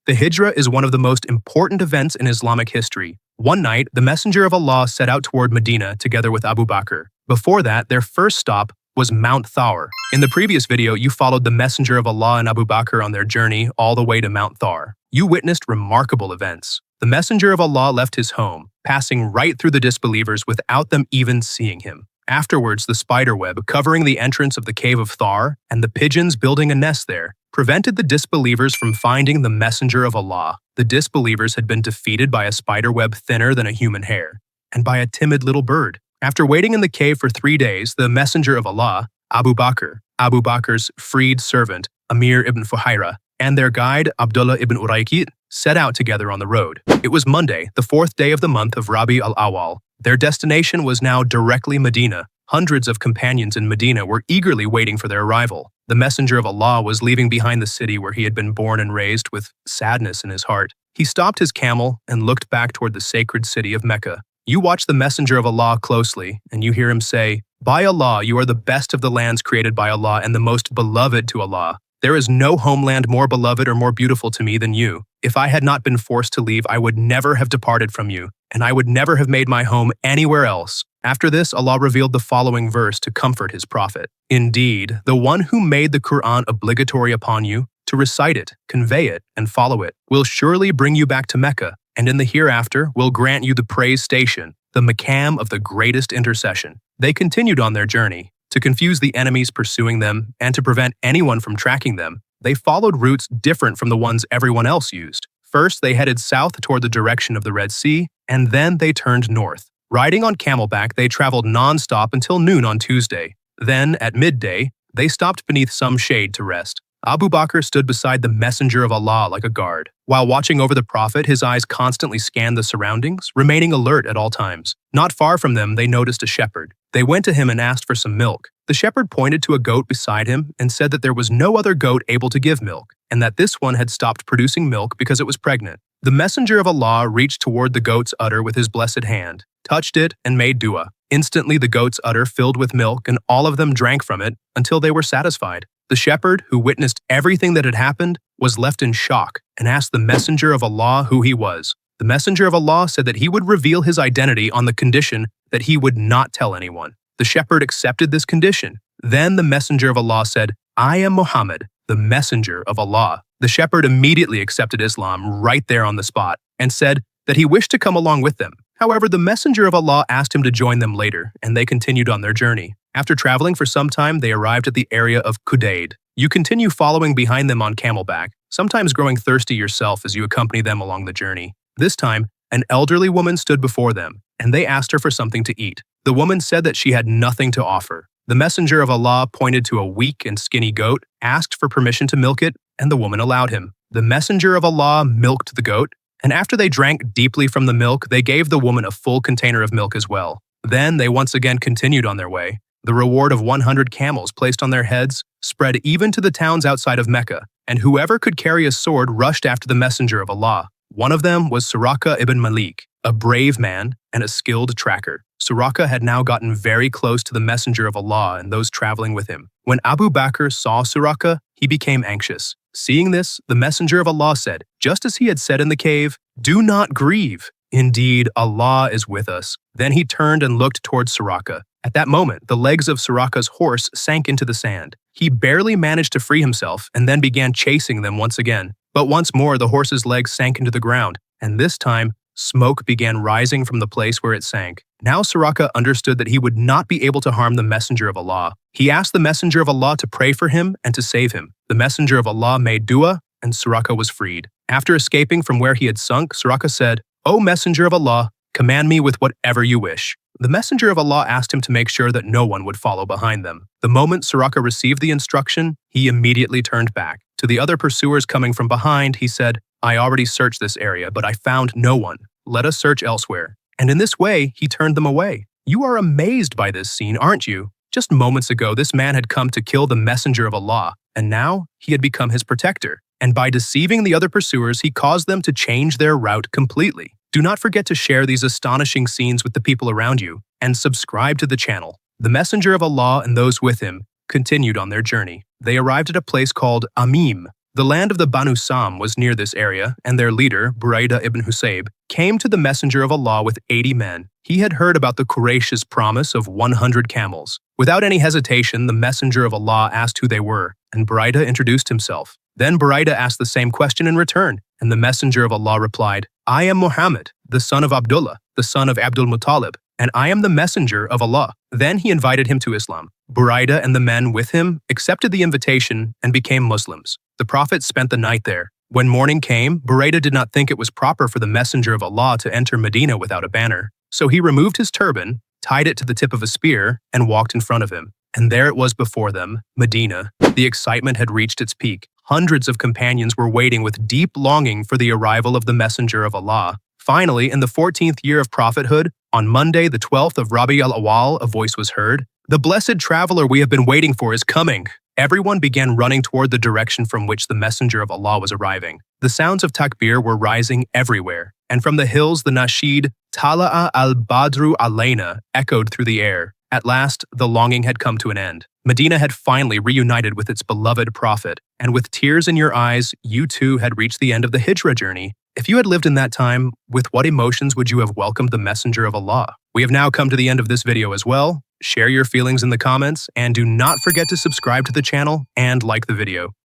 The Hijrah is one of the most important events in Islamic history. One night, the Messenger of Allah set out toward Medina together with Abu Bakr. Before that, their first stop was Mount Thawr. In the previous video, you followed the Messenger of Allah and Abu Bakr on their journey all the way to Mount Thawr. You witnessed remarkable events. The Messenger of Allah left his home, passing right through the disbelievers without them even seeing him. Afterwards, the spiderweb covering the entrance of the Cave of Thawr and the pigeons building a nest there prevented the disbelievers from finding the Messenger of Allah. The disbelievers had been defeated by a spiderweb thinner than a human hair, and by a timid little bird. After waiting in the cave for 3 days, the Messenger of Allah, Abu Bakr's freed servant, Amir ibn Fuhaira, and their guide, Abdullah ibn Uraykit, set out together on the road. It was Monday, the 4th day of the month of Rabi al-Awwal. Their destination was now directly Medina. Hundreds of companions in Medina were eagerly waiting for their arrival. The Messenger of Allah was leaving behind the city where he had been born and raised with sadness in his heart. He stopped his camel and looked back toward the sacred city of Mecca. You watch the Messenger of Allah closely, and you hear him say, "By Allah, you are the best of the lands created by Allah and the most beloved to Allah. There is no homeland more beloved or more beautiful to me than you. If I had not been forced to leave, I would never have departed from you, and I would never have made my home anywhere else." After this, Allah revealed the following verse to comfort his prophet. "Indeed, the one who made the Quran obligatory upon you, to recite it, convey it, and follow it, will surely bring you back to Mecca, and in the hereafter will grant you the praise station, the maqam of the greatest intercession." They continued on their journey. To confuse the enemies pursuing them and to prevent anyone from tracking them, they followed routes different from the ones everyone else used. First, they headed south toward the direction of the Red Sea, and then they turned north. Riding on camelback, they traveled non-stop until noon on Tuesday. Then, at midday, they stopped beneath some shade to rest. Abu Bakr stood beside the Messenger of Allah like a guard. While watching over the Prophet, his eyes constantly scanned the surroundings, remaining alert at all times. Not far from them, they noticed a shepherd. They went to him and asked for some milk. The shepherd pointed to a goat beside him and said that there was no other goat able to give milk, and that this one had stopped producing milk because it was pregnant. The Messenger of Allah reached toward the goat's udder with his blessed hand, touched it, and made dua. Instantly, the goat's udder filled with milk, and all of them drank from it until they were satisfied. The shepherd, who witnessed everything that had happened, was left in shock and asked the Messenger of Allah who he was. The Messenger of Allah said that he would reveal his identity on the condition that he would not tell anyone. The shepherd accepted this condition. Then the Messenger of Allah said, "I am Muhammad, the Messenger of Allah." The shepherd immediately accepted Islam right there on the spot and said that he wished to come along with them. However, the Messenger of Allah asked him to join them later, and they continued on their journey. After traveling for some time, they arrived at the area of Qudayd. You continue following behind them on camelback, sometimes growing thirsty yourself as you accompany them along the journey. This time, an elderly woman stood before them, and they asked her for something to eat. The woman said that she had nothing to offer. The Messenger of Allah pointed to a weak and skinny goat, asked for permission to milk it, and the woman allowed him. The Messenger of Allah milked the goat, and after they drank deeply from the milk, they gave the woman a full container of milk as well. Then they once again continued on their way. The reward of 100 camels placed on their heads spread even to the towns outside of Mecca, and whoever could carry a sword rushed after the Messenger of Allah. One of them was Suraqah ibn Malik, a brave man and a skilled tracker. Suraqah had now gotten very close to the Messenger of Allah and those traveling with him. When Abu Bakr saw Suraqah, he became anxious. Seeing this, the Messenger of Allah said, just as he had said in the cave, "Do not grieve. Indeed, Allah is with us." Then he turned and looked towards Suraqah. At that moment, the legs of Suraqah's horse sank into the sand. He barely managed to free himself and then began chasing them once again. But once more, the horse's legs sank into the ground, and this time, smoke began rising from the place where it sank. Now Suraqah understood that he would not be able to harm the Messenger of Allah. He asked the Messenger of Allah to pray for him and to save him. The Messenger of Allah made dua, and Suraqah was freed. After escaping from where he had sunk, Suraqah said, "O Messenger of Allah, command me with whatever you wish." The Messenger of Allah asked him to make sure that no one would follow behind them. The moment Suraqah received the instruction, he immediately turned back. To the other pursuers coming from behind, he said, "I already searched this area, but I found no one. Let us search elsewhere." And in this way, he turned them away. You are amazed by this scene, aren't you? Just moments ago, this man had come to kill the Messenger of Allah, and now he had become his protector. And by deceiving the other pursuers, he caused them to change their route completely. Do not forget to share these astonishing scenes with the people around you, and subscribe to the channel. The Messenger of Allah and those with him continued on their journey. They arrived at a place called Amim, The land of the Banu Sam was near this area, and their leader, Buraidah ibn Husayb, came to the Messenger of Allah with 80 men. He had heard about the Quraysh's promise of 100 camels. Without any hesitation, the Messenger of Allah asked who they were, and Buraidah introduced himself. Then Buraidah asked the same question in return, and the Messenger of Allah replied, "I am Muhammad, the son of Abdullah, the son of Abdul Muttalib, and I am the Messenger of Allah." Then he invited him to Islam. Buraidah and the men with him accepted the invitation and became Muslims. The Prophet spent the night there. When morning came, Buraidah did not think it was proper for the Messenger of Allah to enter Medina without a banner. So he removed his turban, tied it to the tip of a spear, and walked in front of him. And there it was before them, Medina. The excitement had reached its peak. Hundreds of companions were waiting with deep longing for the arrival of the Messenger of Allah. Finally, in the 14th year of prophethood, on Monday, the 12th of Rabi al-Awwal, a voice was heard. "The blessed traveler we have been waiting for is coming." Everyone began running toward the direction from which the Messenger of Allah was arriving. The sounds of takbir were rising everywhere, and from the hills the nasheed, Tala al-Badru Alayna, echoed through the air. At last, the longing had come to an end. Medina had finally reunited with its beloved Prophet, and with tears in your eyes, you too had reached the end of the Hijrah journey. If you had lived in that time, with what emotions would you have welcomed the Messenger of Allah? We have now come to the end of this video as well. Share your feelings in the comments, and do not forget to subscribe to the channel and like the video.